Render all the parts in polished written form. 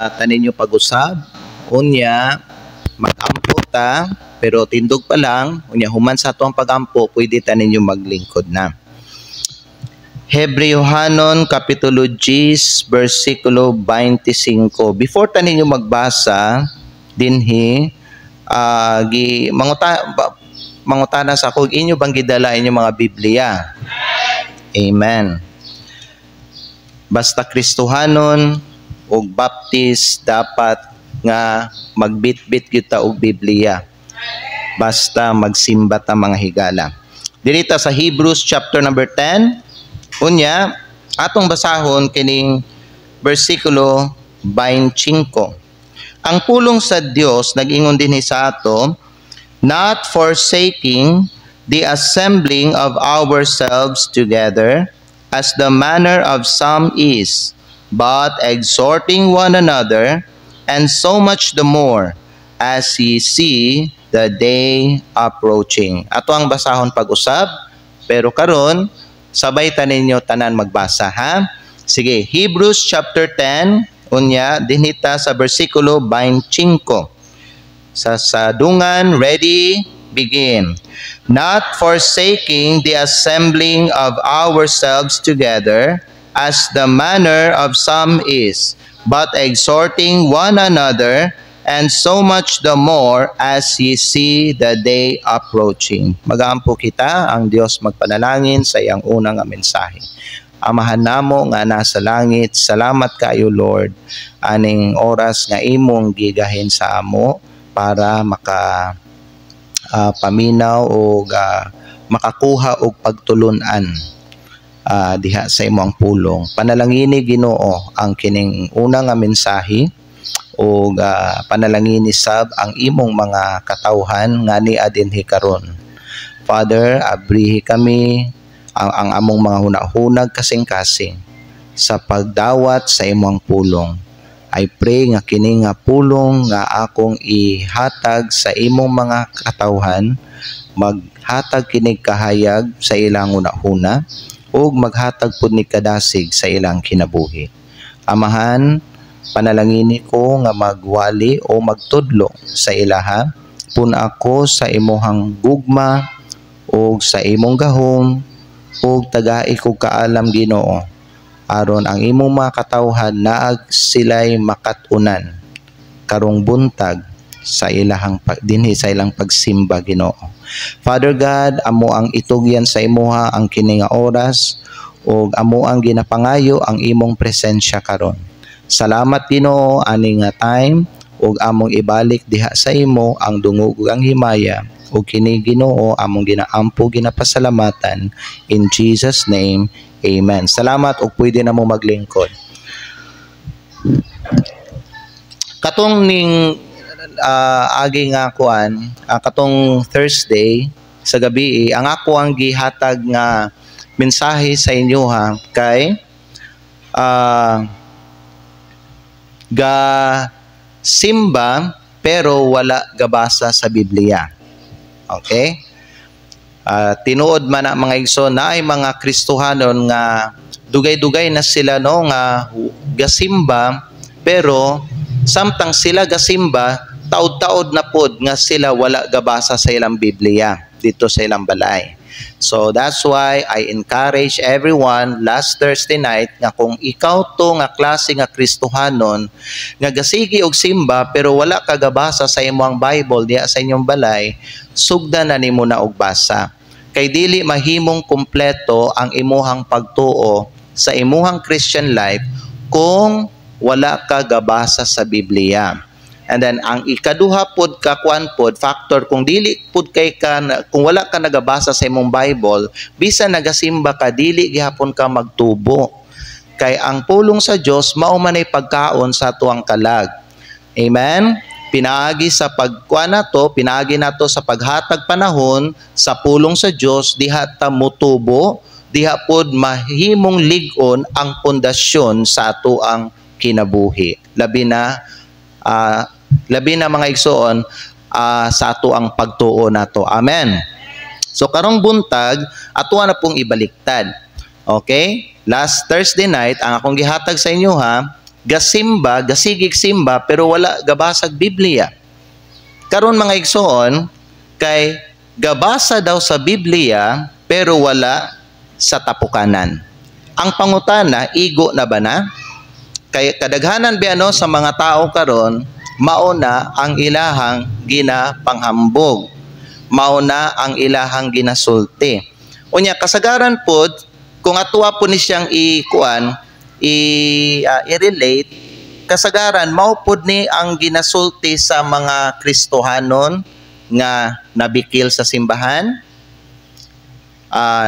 Tanin nyo pag-usab, unya, mag-ampo ta, pero tindog pa lang, unya human sa atong pag-ampo, pwede tanin nyo maglingkod na. Hebrewhanon Kapitulo 10, versikulo 25. Before tanin nyo magbasa, dinhi, mangutana sa kung inyo bang gidala inyong mga Biblia. Amen. Basta Kristohanon o Baptist dapat nga magbitbit kita og Biblia. Basta magsimba ta mga higala. Dirita sa Hebrews chapter number 10, unya atong basahon kining bersikulo 25. Ang pulong sa Dios nag-ingon dinhi sa ato, not forsaking the assembling of ourselves together, as the manner of some is, but exhorting one another, and so much the more, as ye see the day approaching. Ato ang basahon pag-usab, pero karon sabay taninyo tanan magbasa, ha? Sige, Hebrews chapter 10, unya, dinhita sa versikulo 25. Sa sadungan, ready, begin. Not forsaking the assembling of ourselves together, as the manner of some is, but exhorting one another, and so much the more as ye see the day approaching. Mag-aampo kita, ang Dios magpanalangin sa iyang unang mensahe. Amahan namo nga nasa langit, salamat kayo Lord, aning oras nga imong gigahin sa amo para paminaw o makakuha og pagtulunan diha sa imong pulong. Panalangini Ginoo ang kining unang nga mensahe o panalangini sab ang imong mga katawhan nga ni adinhi karon. Father, abrihi kami ang among mga hunahunag kasing-kasing sa pagdawat sa imong pulong. I pray nga kini nga pulong nga akong ihatag sa imong mga katawhan, maghatag kinig kahayag sa ilang hunahuna, ug maghatag pud ni kadasig sa ilang kinabuhi. Amahan, panalangini ko nga magwali o magtudlo sa ilaha, pun ako sa imuhang gugma o sa imong gahom, o tagai ko kaalam Ginoo, aron ang imong mga katawhan naag sila'y makatunan karong buntag sa ilahang dinhi sa ilang pagsimba Ginoo. Father God, amo ang itugyan sa imuha ang kini nga oras ug amo ang ginapangayo ang imong presensya karon. Salamat Ginoo ani nga time ug among ibalik diha sa imo ang dungog ug ang himaya ug kini Ginoo among ginaampo ginapasalamatan in Jesus name. Amen. Salamat o pwede na mo maglingkod. Katong ning agi nga kuan, katong Thursday sa gabi, ang ako ang gihatag nga mensahe sa inyo ha kay ga simba pero wala gabasa sa Biblia. Okay? Tinuod man na mga igsoon na ay mga Kristohanon nga dugay-dugay na sila no nga gasimba pero samtang sila gasimba taod-taod na pod nga sila wala gabasa sa ilang Biblia dito sa ilang balay. So that's why I encourage everyone last Thursday night nga kung ikaw to nga klase nga Kristohanon nga gasigi og simba pero wala ka gabasa sa imong Bible diha sa inyong balay, sugdan na nimo na og basa. Kay dili mahimong kumpleto ang imuhang pagtuo sa imuhang Christian life kung wala ka gabasa sa Biblia. And then ang ikaduha pod ka kuan pod factor kung dili pod kay ka kung wala ka nagabasa sa imong Bible, bisan nagasimba ka dili gihapon ka magtubo. Kay ang pulong sa Dios mao man ay pagkaon sa tuang kalag. Amen. Pinaagi sa pagkuan nato, pinaagi nato sa paghatag panahon sa pulong sa Dios diha ta motubo, diha pod mahimong lig-on ang pundasyon sa ato ang kinabuhi. Labi na mga igsoon sa ato ang pagtuo nato. Amen. So karong buntag ato na pong ibaliktad. Okay? Last Thursday night ang akong gihatag sa inyo ha gasimba, gasigig simba, pero wala gabasag Biblia. Karon mga igsoon, kay gabasa daw sa Biblia, pero wala sa tapukanan. Ang pangutana, igo na ba na? Kay kadaghanan biano sa mga tao karon, mauna ang ilahang ginapanghambog. Mauna ang ilahang ginasulti. Unya kasagaran pod, kung atuwa po ni siyang i-relate, kasagaran maupod ni ang ginasulti sa mga Kristohanon nga nabikil sa simbahan,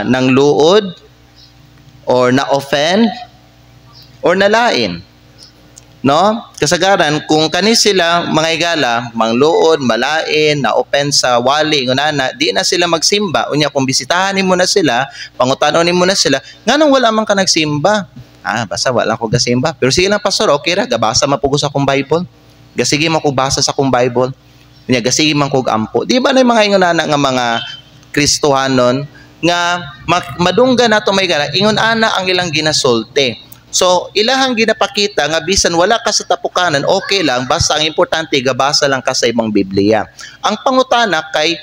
nang luod, or na-offend, or nalain. No? Kasagaran, kung kani sila mga igala, mangluod, malain, na-offend sa wali, ngunana, di na sila magsimba. Unya, kung bisitahan mo na sila, pangutanon mo na sila, nga nang wala man ka nagsimba. Basta wala ko gasimba. Pero sige lang, pastor, okay ra, gabasa mapugo sa akong Bible. Gasige man ko basa sa akong Bible. Unya, gasige man ko ampo. Di ba na yung mga ingunana nga mga Kristohanon, nga madungga na ito may gana, ingunana ang ilang ginasulti. So, ilahang ginapakita nga bisan wala ka sa tapukanan, okay lang, basta ang importante, gabasa lang ka sa ibang Biblia. Ang pangutana kay,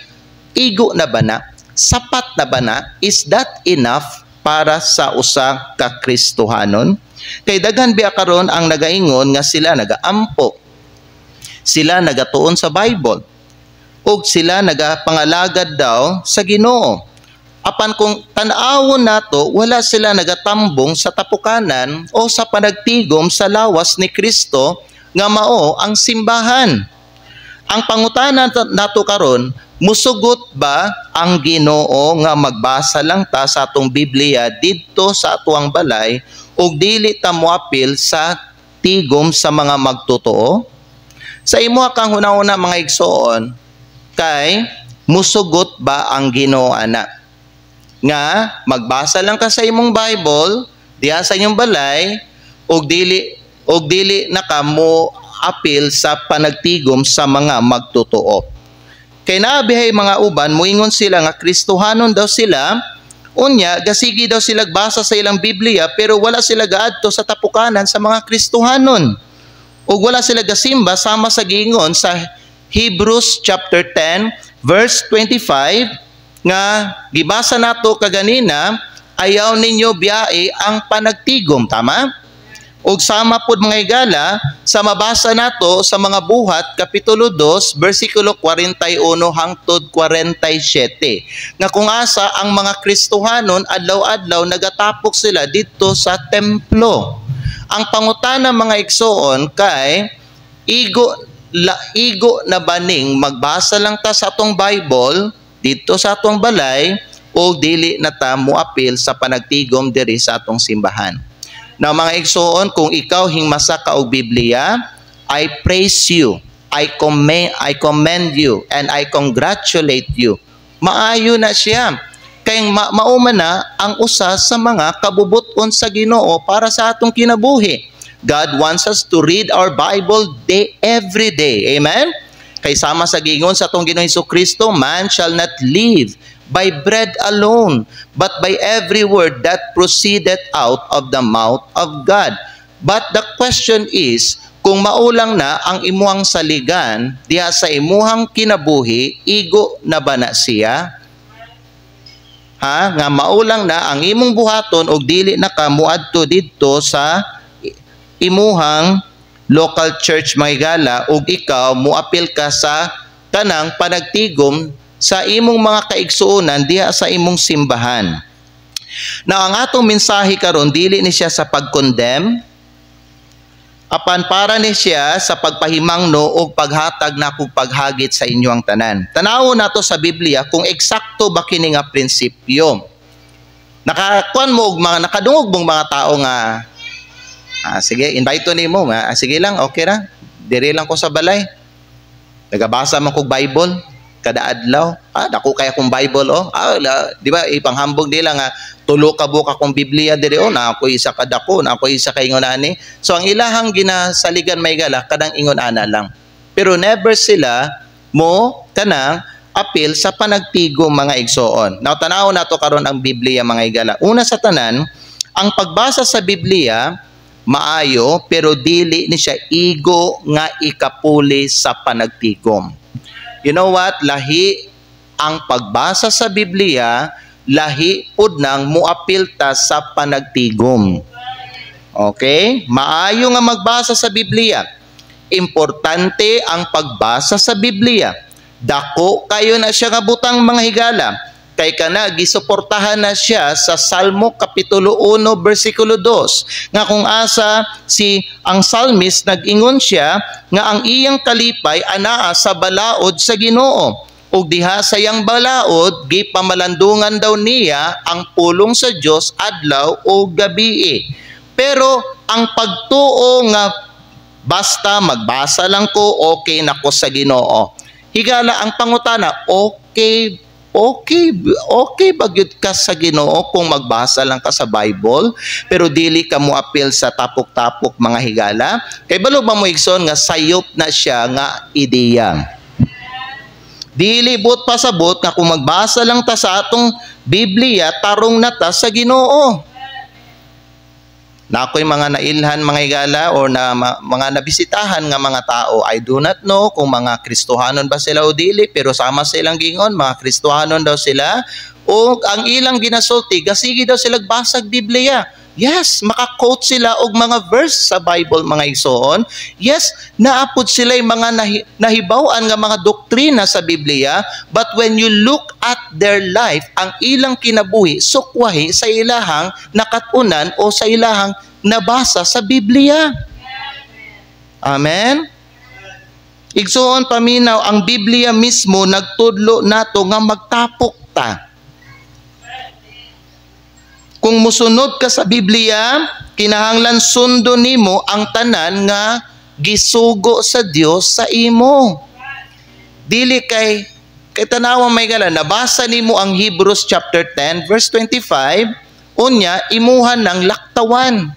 igo na ba na? Sapat na ba na? Is that enough para sa usa ka Kristohanon? Kay daghan biya karon ang nagaingon nga sila nagaampo. Sila nagatuon sa Bible. Ug sila nagapangalagad daw sa Ginoo. Apan kung tan-awon nato, wala sila nagatambong sa tapukanan o sa panagtigom sa lawas ni Kristo nga mao ang simbahan. Ang pangutana nato karon, musugot ba ang Ginoo nga magbasa lang ta sa atong Biblia didto sa atuang balay ug dili ta moapil sa tigom sa mga magtotoo? Sa imo kang hunahuna mga igsoon, kay musugot ba ang Ginoo ana? Nga magbasa lang ka sa imong Bible diha sa inyong balay og dili na ka mo apil sa panagtigom sa mga magtotoo. Kay naabihay mga uban moingon sila nga Kristohanon daw sila, unya gasigi daw sila basa sa ilang Biblia pero wala sila gaadto sa tapukanan sa mga Kristohanon. Ug wala sila gasimba sama sa giingon sa Hebrews chapter 10 verse 25 nga gibasa nato kaganina, ayaw ninyo biyae ang panagtigom, tama? Ug sama pod mga igala sa mabasa nato sa mga buhat kapitulo 2 bersikulo 41 hangtod 47 nga kung asa ang mga Kristohanon adlaw-adlaw nagatapok sila didto sa templo. Ang pangutana mga igsoon kay igo na baning magbasa lang ta sa atong Bible dito sa atong balay o dili na ta moapil sa panagtigom diri sa atong simbahan. Na mga igsoon, kung ikaw hingmasa ka og Biblia, I praise you, I commend you, and I congratulate you. Maayo na siya. Kay mauman na ang usa sa mga kabubuton sa Ginoo para sa atong kinabuhi. God wants us to read our Bible every day. Amen? Kay sama sa gingon sa atong Ginoong Hesukristo, man shall not live by bread alone, but by every word that proceedeth out of the mouth of God. But the question is, kung maulang na ang imuhang saligan diha sa imuhang kinabuhi, igo na ba na siya? Nga maulang na ang imong buhaton og dili na ka muadto didto sa imuhang local church mga igala ug ikaw muapil ka sa tanang panagtigom sa imong mga kaigsuonan diha sa imong simbahan. Na ang atong mensahe karon dili ni siya sa pag-condemn, apan para ni siya sa pagpahimangno o paghatag na kung paghagit sa inyo ang tanan. Tanaw nato sa Biblia kung eksakto ba kini nga prinsipyo. Nakakuan mo og mga nakadungog mong mga tao nga sige, invite to nimo nga. Sige lang, okay ra. Diri lang ko sa balay. Nagabasa man kog Bible kada adlaw. Dako kay akong Bible di ba ipanghambog nila nga tulo ka buka akong Biblia diri na ako isa ka dako, na ako isa kay ingonani. So ang ilahang ginasaligan may gala kadang ingon ana lang. Pero never sila mo kanang apil sa panagtigo mga igsoon. Now tanaw nato karon ang Biblia mga igala. Una sa tanan, ang pagbasa sa Biblia maayo pero dili ni siya igo nga ikapuli sa panagtigom. You know what? Lahi ang pagbasa sa Biblia, lahi pud nang muapilta sa panagtigom. Okay? Maayo nga magbasa sa Biblia. Importante ang pagbasa sa Biblia. Dako kayo na siya nga butang mga higala. Kay kana gisuportahan na siya sa Salmo kapitulo 1 bersikulo 2 nga kung asa ang psalmist nag-ingon siya nga ang iyang kalipay anaa sa balaod sa Ginoo ug diha sa iyang balaod gipamalandungan daw niya ang pulong sa Dios adlaw o gabii. Pero ang pagtuo nga basta magbasa lang ko okay na ko sa Ginoo. Higala ang pangutana, okay bagyud ka sa Ginoo kung magbasa lang ka sa Bible pero dili ka mo appeal sa tapok-tapok mga higala? Kay balo ba mo igsoon nga sayop na siya nga ideya? Dili but pasabot nga kung magbasa lang ta sa atong Biblia tarong na ta sa Ginoo. Na ako'y mga nailhan mga higala o na mga nabisitahan nga mga tao, I do not know kung mga Kristohanon ba sila o dili, pero sama silang gingon, mga Kristohanon daw sila, o ang ilang ginasulti, gasigi daw sila basag Biblia. Yes, maka-quote sila og mga verse sa Bible mga igsoon. Yes, naapod sila yung mga nahibawan nga mga doktrina sa Biblia, but when you look at their life, ang ilang kinabuhi, sukwahi sa ilahang nakatunan o sa ilahang nabasa sa Biblia. Amen? Igsoon paminaw, ang Biblia mismo nagtudlo nato nga magtapok ta. Kung musunod ka sa Biblia, kinahanglan sundo nimo ang tanan nga gisugo sa Dios sa imo. Dili kay tanawa may gala, nabasa nimo ang Hebrews chapter 10 verse 25, unya imuhan ng laktawan.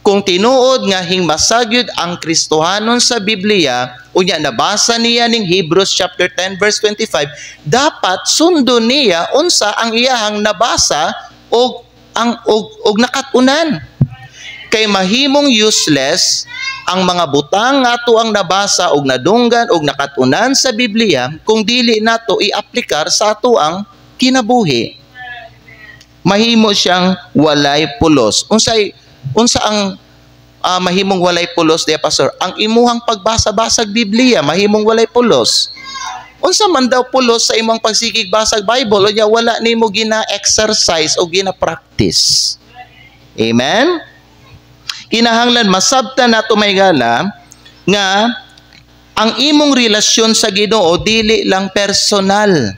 Kung tinuod nga hingmasagyud ang Kristohanon sa Biblia, unya nabasa niya ning Hebrews chapter 10 verse 25, dapat sundo niya unsa ang iyahang nabasa og nakatunan. Kay mahimong useless ang mga butang ato ang nabasa og nadunggan og nakatunan sa Biblia kung dili nato i-aplikar sa ato ang kinabuhi. Mahimo siyang walay pulos. Unsa ang mahimong walay pulos diya, Pastor? Ang imuhang pagbasa-basag Biblia mahimong walay pulos. Unsa man daw pulos sa imong pagsikig basag Bible, unya wala nimo gina-exercise o gina-practice. Amen? Kinahanglan masabtan nato may gala nga ang imong relasyon sa Ginoo dili lang personal.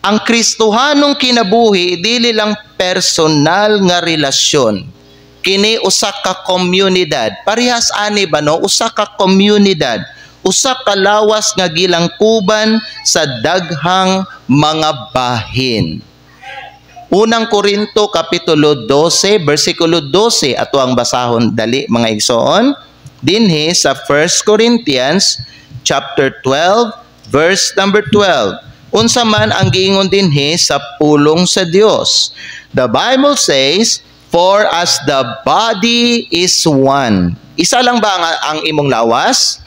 Ang Kristohanong kinabuhi dili lang personal nga relasyon. Kini usa ka komunidad. Parehas ani ba no? Usa ka komunidad. Usa ka lawas nga gilangkuban sa daghang mga bahin. Unang Korinto kapitulo 12 bersikulo 12 ato ang basahon dali mga igsoon. Dinhi sa 1 Corinthians chapter 12 verse number 12. Unsa man ang giingon dinhi sa pulong sa Dios. The Bible says, "For as the body is one." Isa lang ba ang imong lawas?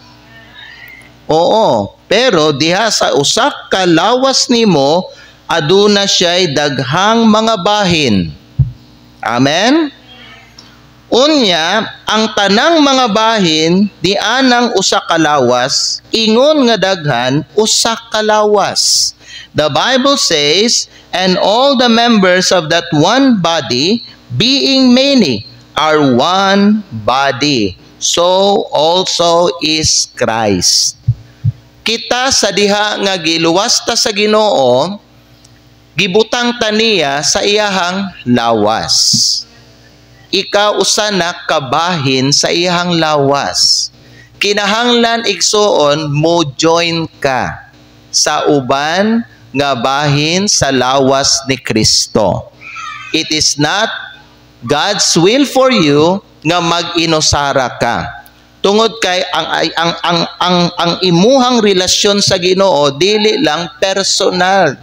Oo, pero diha sa usak ka lawas nimo aduna siya'y daghang mga bahin. Amen? Unya, ang tanang mga bahin di anang usak ka lawas, ingon nga daghan usak ka lawas. The Bible says, "And all the members of that one body, being many, are one body. So also is Christ." Kita sa diha nga giluwas ta sa Ginoo, gibutang ta niya sa iyahang lawas. Ikaw usa na kabahin sa iyahang lawas. Kinahanglan igsoon mo join ka sa uban nga bahin sa lawas ni Kristo. It is not God's will for you nga mag-inosara ka. Tungod kay ang imuhang relasyon sa Ginoo dili lang personal.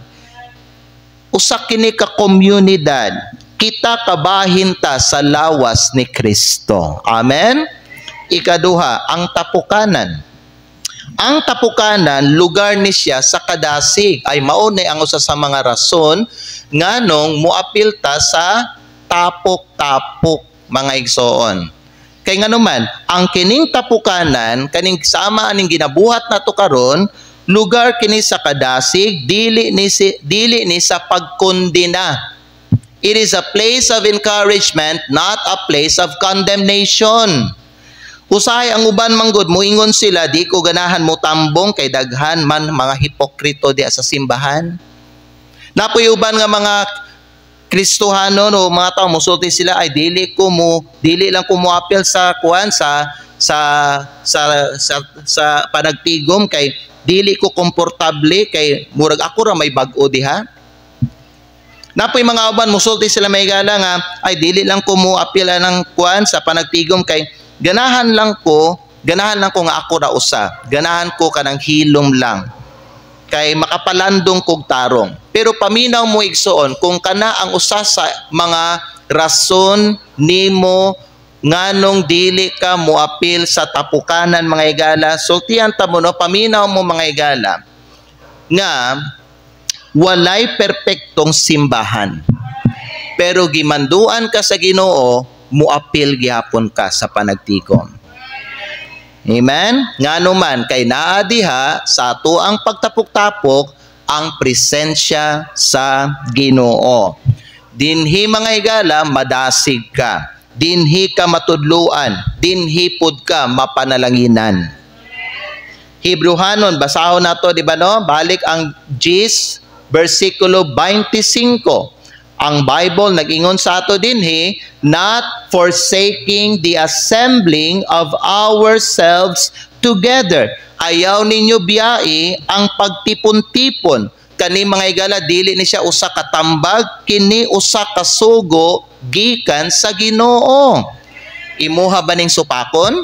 Usa kini ka komunidad. kita kabahin ta sa lawas ni Kristo. Amen? Ikaduha, ang tapukanan. Ang tapukanan, lugar ni siya sa kadasig. Ay maunay ang usa sa mga rason nganong muapil ta sa tapok-tapok, mga igsoon. Kay nganuman, ang kining tapukanan, kaning sama aning ginabuhat nato karon, lugar kini sa kadasig, dili ni sa pagkondena. It is a place of encouragement, not a place of condemnation. Usahay ang uban manggod, muingon sila, di ko ganahan mo tambong kay daghan man mga hipokrito di sa simbahan. Napoy uban nga mga Kristohano no mga tao musulti sila ay dili lang ko moapil sa kuan sa panagtigom kay dili ko komportable kay murag ako ra may bag-o diha. Napoy mga uban musulti sila may gala nga ay dili lang ko moapil ng kuan sa panagtigom kay ganahan lang ko nga ako ra usa. Ganahan ko kanang hilom lang. Kay makapalandong kog tarong. Pero paminaw mo igsoon kung kana ang usa sa mga rason nimo nganong dili ka moapil sa tapukanan mga igala. Sultihan ta mo no, paminaw mo mga igala nga walay perpektong simbahan. Pero gimanduan ka sa Ginoo, muapil gihapon ka sa panagtigom. Amen? Ngano man kay naa diha sa ato ang pagtapok-tapok ang presensya sa Ginoo. Dinhi mga higala madasig ka. Dinhi ka matudluan, dinhi pud ka mapanalanginan. Hebrehanon basahon nato di ba no? Balik ang 10 versikulo 25. Ang Bible nag-ingon sa ato dinhi, not forsaking the assembling of ourselves together. Ayaw ninyo biyai ang pagtipon-tipon. Kani mga igala, dili ni siya usa ka tambag, kini usa ka sugo gikan sa Ginoo. Imuha ba ning supakon?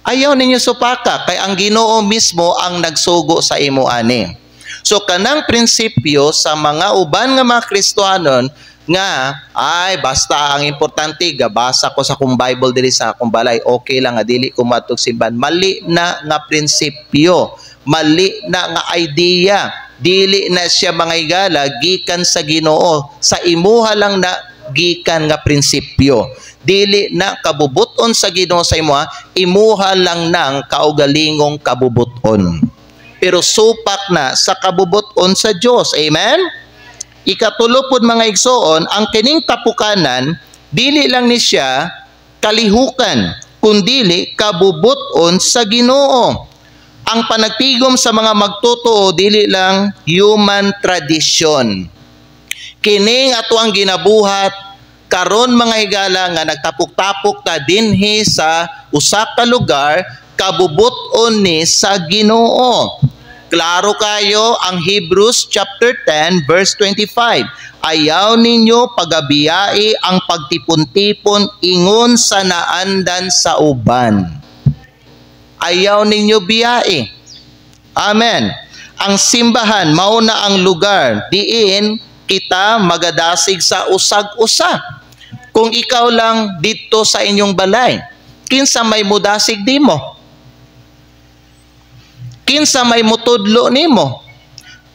Ayaw ninyo supaka, kay ang Ginoo mismo ang nagsugo sa imo ani. So kanang prinsipyo sa mga uban nga mga Kristohanon nga ay basta ang importante gabasa ko sa akong Bible diri sa akong balay, okay lang nga dili ko matug simbahan. Mali na nga prinsipyo, mali na nga idea. Dili na siya mga igala gikan sa Ginoo, sa imuha lang na gikan nga prinsipyo. Dili na kabubuton sa Ginoo sa imuha lang nang kaugalingong kabubuton. Pero supak na sa kabubuton sa Dios. Amen? Ikatulo pod mga igsoon, ang kining tapukanan dili lang ni siya kalihukan, kundili kabubuton sa Ginoo. Ang panagtigom sa mga magtotoo dili lang human tradition. Kining ato ang ginabuhat karon mga higala nga nagtapok-tapok ta dinhi sa usa ka lugar, kabubuton ni sa Ginoo. Klaro kayo ang Hebrews chapter 10 verse 25. Ayaw ninyo pagabiyai ang pagtipon-tipon ingon sa naandan sa uban. Ayaw ninyo biyai. Amen. Ang simbahan mao na ang lugar diin kita magadasig sa usag-usa. Kung ikaw lang dito sa inyong balay, kinsa may mudasig dimo? Kinsa may mutudlo nimo?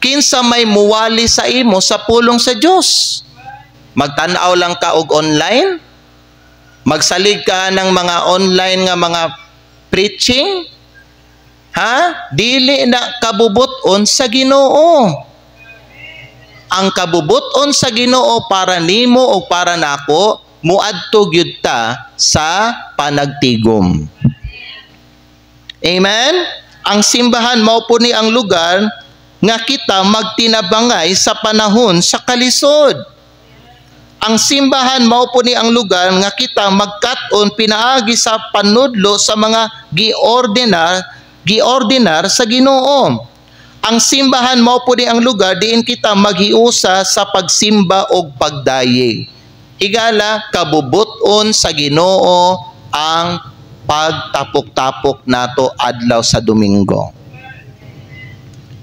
Kinsa may muwali sa imo sa pulong sa Dios? Magtanaw lang ka og online? Magsalig ka ng mga online nga mga preaching? Ha? Dili na kabubuton sa Ginoo. Ang kabubuton sa Ginoo para nimo o para nako muadto gyud ta sa panagtigom. Amen? Ang simbahan mao po ni ang lugar nga kita magtinabangay sa panahon sa kalisod. Ang simbahan mao po ni ang lugar nga kita magkat-on pinaagi sa panudlo sa mga giordinar sa Ginoo. Ang simbahan mao po ni ang lugar diin kita maghiusa sa pagsimba og pagdaye. Higala kabubuton sa Ginoo ang pagtapok-tapok nato adlaw sa Domingo.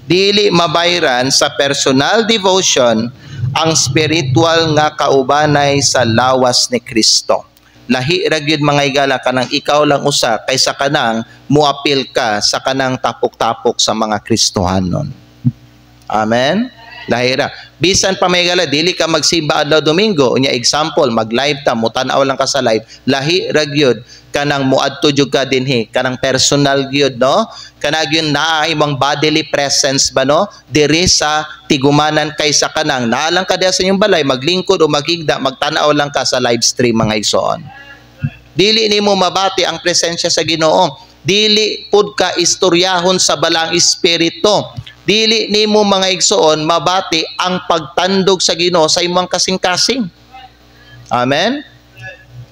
Dili mabayran sa personal devotion ang spiritual nga kaubanay sa lawas ni Kristo. Lahi ra gyud mga higala kanang ikaw lang usa kaysa kanang muapil ka sa kanang tapok-tapok sa mga Kristohanon. Amen. Lahira. Bisan pa may gala, dili ka magsimba adlaw Domingo. Unya example, mag-live ta, mutanaw lang ka sa live. Lahi ra gyud kanang muadto jud ka dinhi, kanang personal gyud, no? Kanang yun naa imong bodily presence ba, no? Diri sa tigumanan kaysa kanang naalang ka diha sa inyong balay, maglingkod o magigda, magtanaw lang ka sa live stream mga igsoon. Dili nimo mabati ang presensya sa Ginoo. Dili pud ka istoryahon sa balang espiritu. Dili nimo mga igsoon mabati ang pagtandog sa Ginoo sa imong kasing-kasing. Amen.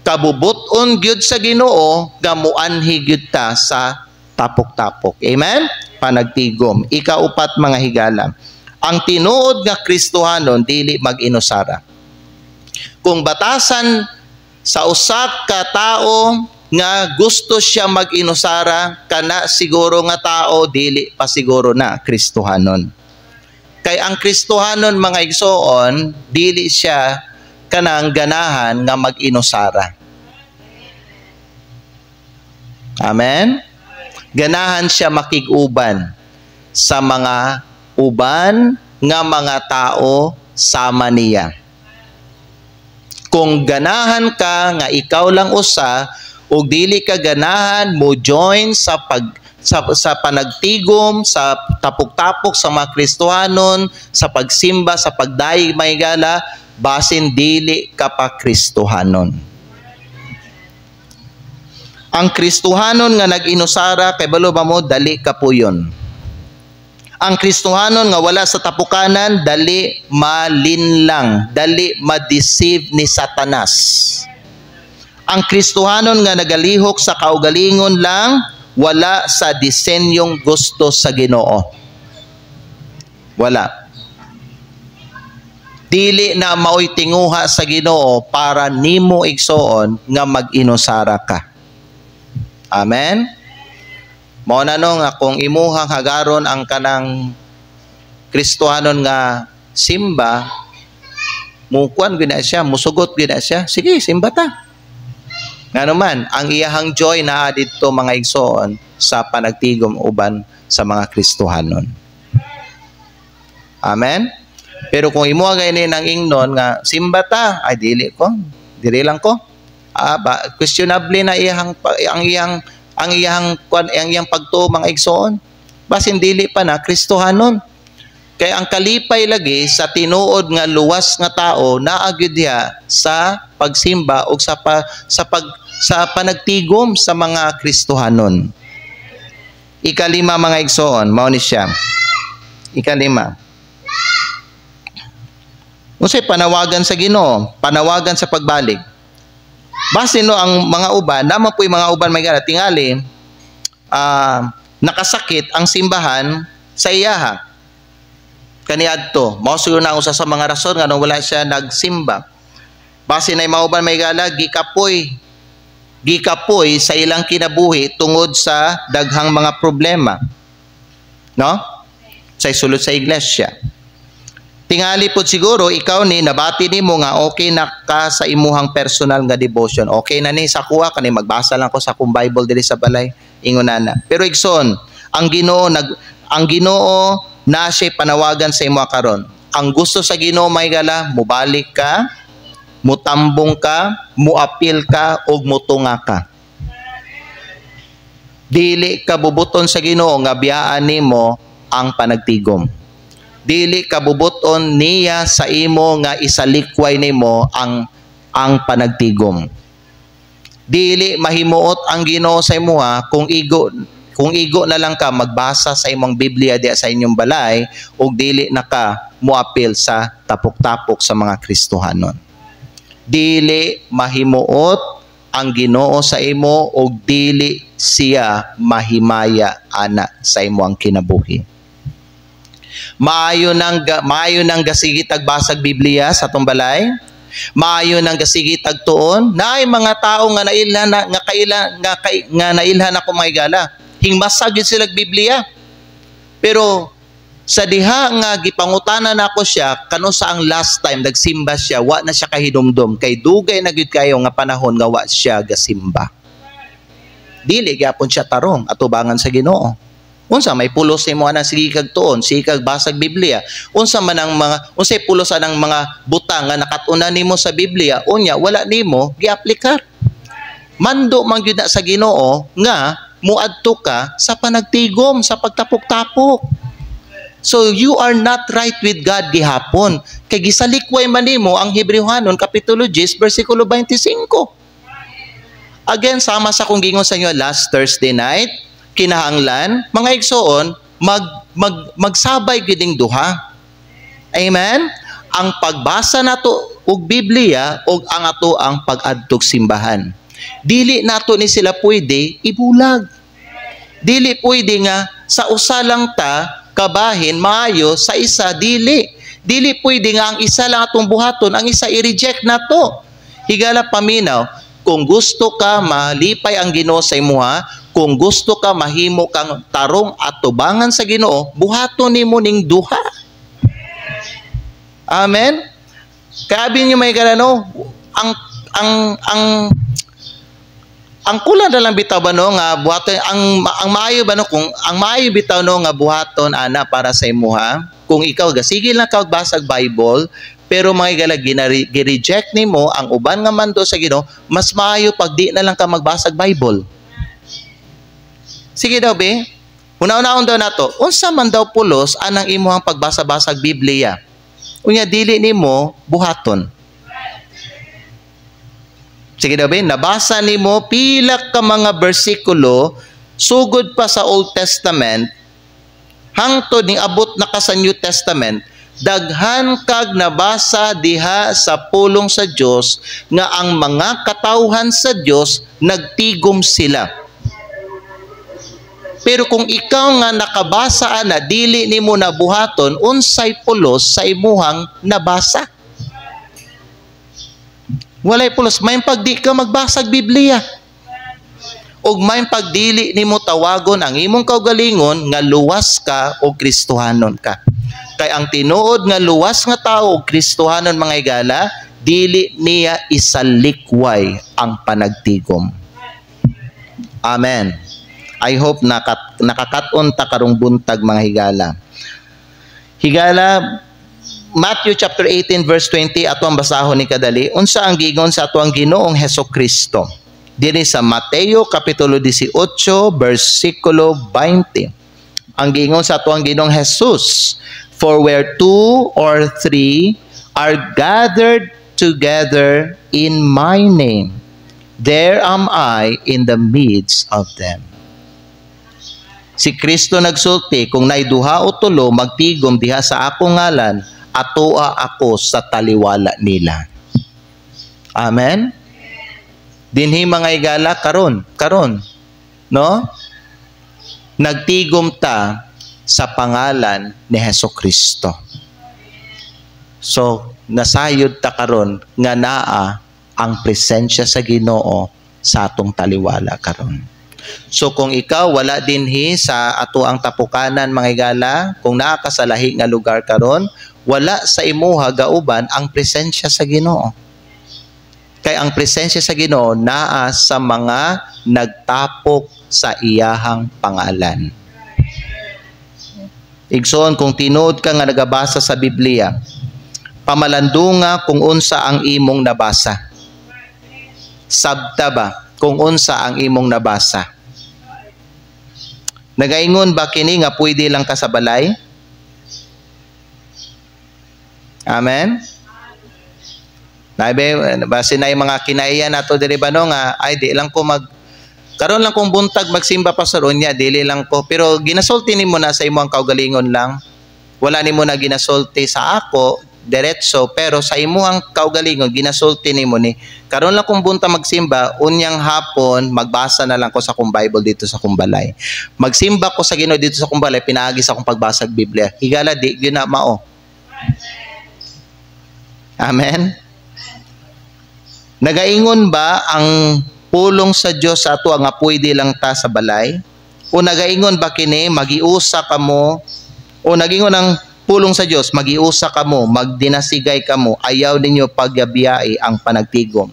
Kabubuton gyud sa Ginoo nga muanhi gyud ta sa tapok-tapok. Amen. Panagtigom. Ikaupat mga higala. Ang tinuod nga Kristohanon dili mag-inusara. Kung batasan sa usa ka tao nga gusto siya mag-inusara, kana siguro nga tao dili pa siguro na Kristohanon. Kay ang Kristohanon mga igsoon dili siya kanang ganahan nga mag-inusara. Amen. Ganahan siya makig-uban sa mga uban nga mga tao sama niya. Kung ganahan ka nga ikaw lang usa o dili ka ganahan mo join sa panagtigom, sa tapok-tapok sa mga Kristohanon, sa pagsimba, sa pagdaig mga higala, basin dili ka pa Kristohanon. Ang Kristohanon nga nag-inusara kay balo ba mo dali kapuyon. Ang Kristohanon nga wala sa tapukanan dali malinlang, dali ma-deceive ni Satanas. Ang Kristohanon nga nagalihok sa kaugalingon lang, wala sa disenyong gusto sa Ginoo. Wala. Dili na maoy tinguha sa Ginoo para nimo igsoon nga mag-inusara ka. Amen. Mao na no nga kung imuhang hagaron ang kanang Kristohanon nga simba, mukuan gyud na siya, musugot gyud na siya. Sige, simba ta. Nga naman, ang iyahang joy na dito mga igsoon sa panagtigom uban sa mga Kristohanon. Amen? Pero kung imo gayni nang ingnon nga simba ta, ay dili lang ko. Questionable na ang iyang pagtuo mga igsoon. Basin dili pa na Kristohanon. Kaya ang kalipay lagi sa tinuod nga luwas nga tao naagid diha sa pagsimba o sa panagtigom sa mga Kristohanon. Ikalima mga igsoon, mao ni siya. Ikalima. Unsay panawagan sa Ginoo, panawagan sa pagbalik. Base no ang mga uban, naman po yung mga uban may gana tingali nakasakit ang simbahan sa iyaha. Kaniadto, mao siguro na usa sa mga rason nga nung wala siya nagsimba. Base na mauban may gala gikapoy sa ilang kinabuhi tungod sa daghang mga problema. No? Sa sulod sa iglesia. Tingali po siguro ikaw ni nabati nimo nga okay na ka sa imuhang personal nga devotion. Okay na ni sa kuha kani magbasa lang ko sa akong Bible diri sa balay ingonana. Pero igsoon, ang Ginoo na siya panawagan sa imo karon. Ang gusto sa Ginoo may gala, mubalik ka, mutambong ka, muapil ka og mutunga ka. Dili ka bubuton sa Ginoo nga biyaan nimo ang panagtigom. Dili ka bubuton niya sa imo nga isalikway nimo ang panagtigom. Dili mahimuot ang Ginoo sa imuha kung igo na lang ka magbasa sa imong Biblia diya sa inyong balay ug dili na ka muapil sa tapok-tapok sa mga Kristohanon. Dili mahimuot ang Ginoo sa imo ug dili siya mahimaya ana sa imo ang kinabuhi. Maayo nang gasigitag basag Biblia sa atong balay. Maayo nang gasigitag tuon. Naay mga tao nga nailhan nailhan ako mga igala. Hingmasag yun sila Biblia. Pero Sa diha nga gipangutana nako siya kano sa ang last time nagsimba siya, wa na siya kahidumdum kay dugay na gyud kayo nga panahon nga wa siya gasimba. Dili gyapon siya tarong atubangan sa Ginoo. Unsa may pulos nimo ana sige kag tuon, sige kag basag Biblia. Unsa man ang mga unsay pulos anang mga butang nga nakatuna nimo sa Biblia, unya wala nimo giaplikar. Mando man gyud na sa Ginoo nga muadto ka sa panagtigom, sa pagtapok-tapok. So you are not right with God gihapon. Kay gisalikway man nimo ang Hebrewhanon kapitulo 10 bersikulo 25. Again, sama sa kung gingon sa inyo last Thursday night, kinahanglan mga igsoon magsabay giding duha. Amen. Ang pagbasa nato og Biblia og ang ato ang pag-adtog simbahan. Dili nato ni sila pwede ibulag. Dili pwede nga sa usa lang ta kabahin maayo, sa isa dili. Dili pwede nga ang isa lang atong buhaton, ang isa i-reject nato. Higala paminaw, kung gusto ka malipay ang Ginoo sa imuha, kung gusto ka mahimo kang tarong at tubangan sa Ginoo, buhaton nimo ning duha. Amen. Kabi niyo may ganano, ang kulang na lang bitaw ba no nga buhaton ang maayo ba no kung ang maayo bitaw no nga buhaton ana para sa imuha, kung ikaw gasigil na ka basag Bible pero mga gi-reject nimo ang uban nga mando sa Ginoo, mas maayo pag di na lang ka magbasag Bible. Sige daw be, una-unaon daw nato, unsa man daw pulos anang imuhang pagbasa-basag Biblia. Unya dili nimo buhaton. Sige daw be, nabasa nimo pila ka mga bersikulo sugod pa sa Old Testament hangtod ni abot na ka sa New Testament, daghan kag nabasa diha sa pulong sa Dios nga ang mga katawhan sa Dios nagtigom sila. Pero kung ikaw nga nakabasa ana dili nimo nabuhaton, unsay pulos sa imuhang nabasa? Walay pulos, may pagdi ka magbasag Biblia. Og may pagdili nimo tawagon ang imong kaugalingon nga luwas ka o Kristohanon ka. Kay ang tinuod nga luwas nga tao o Kristohanon mga higala, dili niya isalikway ang panagtigom. Amen. I hope nakakaton ta karong buntag mga higala. Higala, Matthew chapter 18 verse 20 ato ang basahon ni kadali. Unsa ang giingon sa ato ang Ginoong Hesukristo? Diri sa Mateo kapitulo 18 bersikulo 20. Ang giingon sa ato ang Ginoong Jesus, for where 2 or 3 are gathered together in my name, there am I in the midst of them. Si Kristo nagsulti, kung naiduha o tulo magtigom diha sa akong ngalan, atoa ako sa taliwala nila. Amen. Dinhi mga higala karon, no? Nagtigom ta sa pangalan ni Hesukristo. So, nasayod ta karon nga naa ang presensya sa Ginoo sa atong taliwala karon. So kung ikaw wala dinhi sa ato ang tapukanan mga higala, kung naa ka sa lahi nga lugar karon, wala sa imuha gauban ang presensya sa Ginoo. Kay ang presensya sa Ginoo naa sa mga nagtapok sa iyahang pangalan. Igsoon, kung tinuod ka nga nagabasa sa Biblia, pamalandunga kung unsa ang imong nabasa. Sabta ba kung unsa ang imong nabasa? Nagaingon ba kini nga pwede lang ka sa balay? Amen? Nabe, base na yung mga kinaiyan nato diri ba no nga, ay di lang ko karon lang kung buntag magsimba pa sa ronya, dili lang ko. Pero ginasulti nimo na sa imong kaugalingon lang. Wala nimo na ginasulti sa ako, diretso, pero sa imong kaugalingon, ginasulti nimo ni. Karon lang kung bunta magsimba, unyang hapon, magbasa na lang ko sa kong Bible dito sa kong balay. Magsimba ko sa Ginoo dito sa kong balay, pinaagi sa kong pagbasag Biblia. Higala di, yun na mao. Amen? Nagaingon ba ang pulong sa Dios sa ato nga pwede lang ta sa balay? O nagaingon ba kini magiusa kamo O nagingon ang pulong sa Dios, magiusa kamo, magdinasigay kamo, ayaw ninyo pagyabiyai ang panagtigom.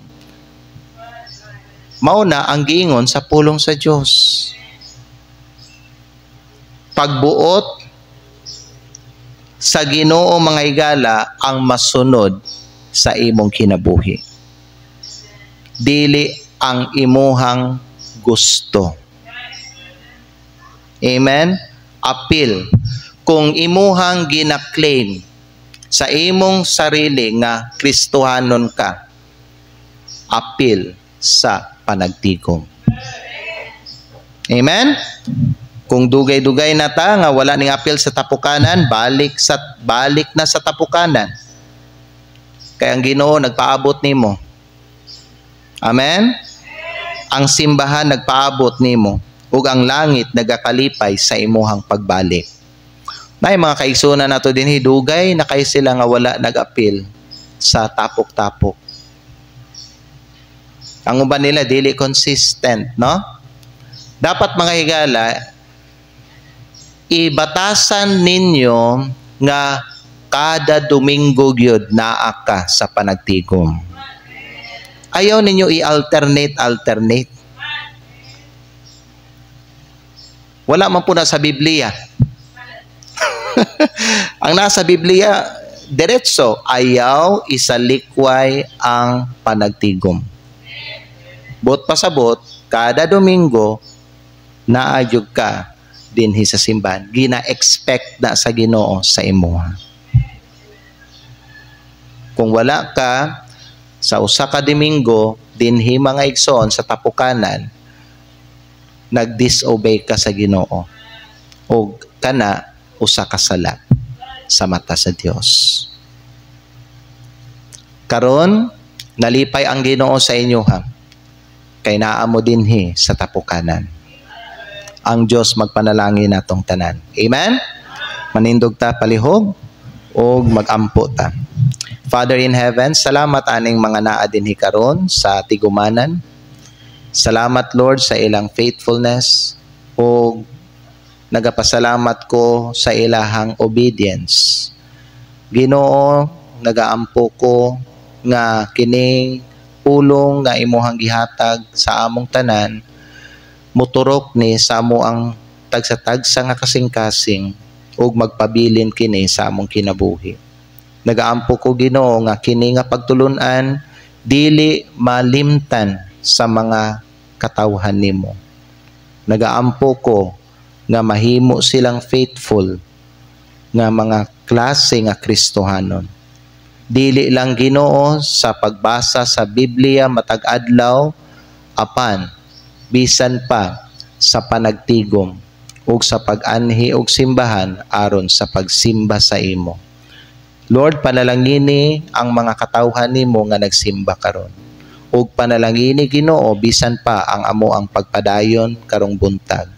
Mauna ang giingon sa pulong sa Dios. Pagbuot sa Ginoo mga higala ang masunod sa imong kinabuhi. Dili ang imuhang gusto. Amen? Apil. Kung imuhang ginaklaim sa imong sarili nga Kristohanon ka, apil sa panagtigom. Amen? Kung dugay-dugay na ta nga wala ning apil sa tapukanan, balik na sa tapukanan. Kaya ang Ginoo nagpaabot nimo. Amen? Ang simbahan nagpaabot nimo ug ang langit nagakalipay sa imuhang pagbalik. Nay mga kaigsunan nato dinhi dugay na kay sila nga wala nag-apil sa tapok-tapok. Ang uban nila dili consistent, no? Dapat mga higala, ibatasan ninyo nga kada Domingo gyud naa ka sa panagtigom. Ayaw ninyo i-alternate. Wala man po na sa Biblia. Ang nasa Biblia, diretso, ayaw isalikway ang panagtigom. Bot pasabot, kada Domingo, naadyog ka dinhi sa simbahan. Gina-expect na sa Ginoo sa imuha. Kung wala ka sa usa ka Domingo dinhi mga igsoon sa tapukanan, nag-disobey ka sa Ginoo o kana usa ka sala sa mata sa Dios. Karon nalipay ang Ginoo sa inyo ha. Kay naa mo dinhi sa tapukanan. Ang Dios magpanalangin natong tanan. Amen. Manindog ta palihog o magampo ta. Father in heaven, salamat aning mga naa dinhi karon sa tigumanan. Salamat Lord sa ilang faithfulness o nagapasalamat ko sa ilahang obedience. Ginoo, nagaampo ko nga kining pulong nga imuhang gihatag sa among tanan muturok ni sa amo ang tagsa-tagsa nga kasing-kasing ug magpabilin kini sa among kinabuhi. Nagaampo ko Ginoo nga kini nga pagtulun-an dili malimtan sa mga katawhan nimo. Nagaampo ko nga mahimo silang faithful nga mga klase nga Kristohanon. Dili lang Ginoo sa pagbasa sa Biblia matag adlaw apan bisan pa sa panagtigom ug sa pag-anhi og simbahan aron sa pagsimba sa imo. Lord, panalangini ang mga katawhan nimo nga nagsimba karon. Ug panalangini Ginoo bisan pa ang amo ang pagpadayon karong buntag.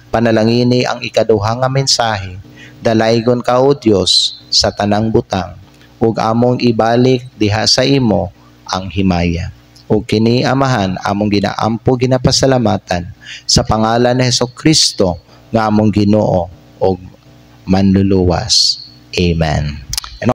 Panalangini ang ikaduha nga mensahe, dalaygon ka o Dios sa tanang butang ug among ibalik diha sa imo ang himaya. Ug kini amahan among ginaampo ginapasalamatan sa pangalan ni Hesukristo nga among Ginoo ug manluluwas. Amen.